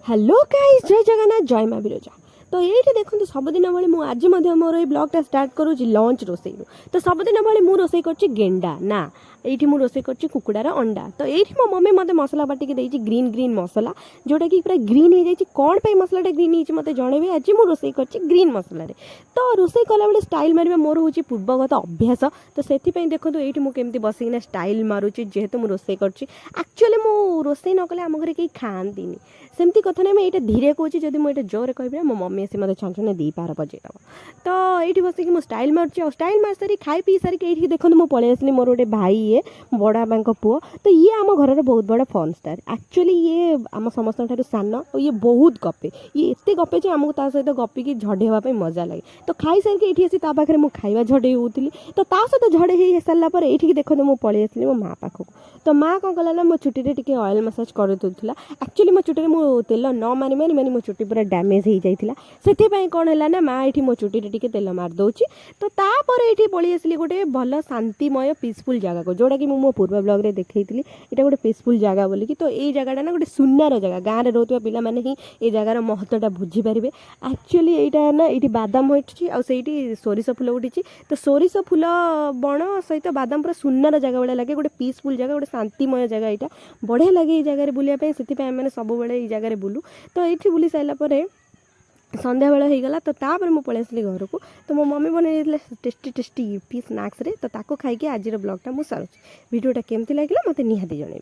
Hello guys, जय जगन्नाथ, जय माँ बिरजा। तो ये देखो सबुदिन भाई मुझे आज मोर ये ब्लॉगटा स्टार्ट करूँ लंच रोसई। तो सबुदिन भाई मुझे रोसई कर गेंडा ना ये मुझे रोसई कुकुड़ार अंडा। तो ये मो मम्मी मत मसला बाटिक देती ग्रीन ग्रीन मसला जोटा कि पूरा ग्रीन हो जाए। कौन पे मसलाटा ग्रीन हो मत जनइबे। आज मुझे रोसई कर ग्रीन मसला। तो रोसई कला बेले स्टाइल मारे मोर हूँ पूर्वगत अभ्यास। तो से देखो ये मुझे बसिकिना स्टाइल मारुची जेहेतु मुझे रोसई करचुअली मु रोसई न कले आम घर कहीं खाती सेमती कथा ना ये धीरे कहूँ जब मुझे जोर कह मो मम्मी आसी मतलब छान छान दी पार बजेदब। तो ये बसिक मुझे स्टाइल मार्ची स्टाइल मार सारी खाई पी सारी ये देखो मुझे पलि आसली मोर गोटे भाई ये बड़ा बापा पुओ। तो ये आम घर बहुत बड़ा फन स्टार। एक्चुअली ये आम समस्त सान और ये बहुत गपे। ये एत गपे जो आमको सहित गपिकी झड़े हाँपाई मजा लगे। तो खाई सारिक ये आसी पाखे मुझे खाଇବା झड़े होती। तो सहित झड़े हो सारापर ये देखो मुझे पलि आसली मो माँ पाखक। तो माँ कौन कला ना मो चुटी टे ऑयल मसाज कर दूसरा। एक्चुअली मो चुटी मो तेल न मारी मारी मारी मो चुटी पूरा डैमेज हो जाता। से कौन है ना माँ ये मो चुटी टे तेल मारदे। तो तापर ये पलि आसली गोटे भल शांतिमय पीसफुल जगह को जोटा कि मो पूर्व ब्लॉग रे देखी ये गोटे पीसफुल जगह बोलिकी। तो ये जगह ना गोटे सुनार जगह गाँव में रोकवा पिला माने ही ये जगार महत्वटा बुझीपारे। एक्चुअली यहाँ ना ये बादाम होती आईटी सोरिष फुल उठी। तो सोरिष फुल बण सहित बादाम पूरा सुनार जगह भाया लगे। गोटे पीसफुल जगह गोटे शांतिमय जगह यहाँ बढ़िया लगे। ये जगह बुलापी से सब ये जगह बुलू। तो ये बुली सारापर संध्या बेला हो गला। तो तापर मुझे पलि आसली घर को। तो मो मम्मी बन टेस्टी टेस्टी यूपी स्नाक्स रे। तो ताको खाई आज ब्लॉगटा मुझे सारूँ। वीडियोटा केमती लगे मत निहाती जन।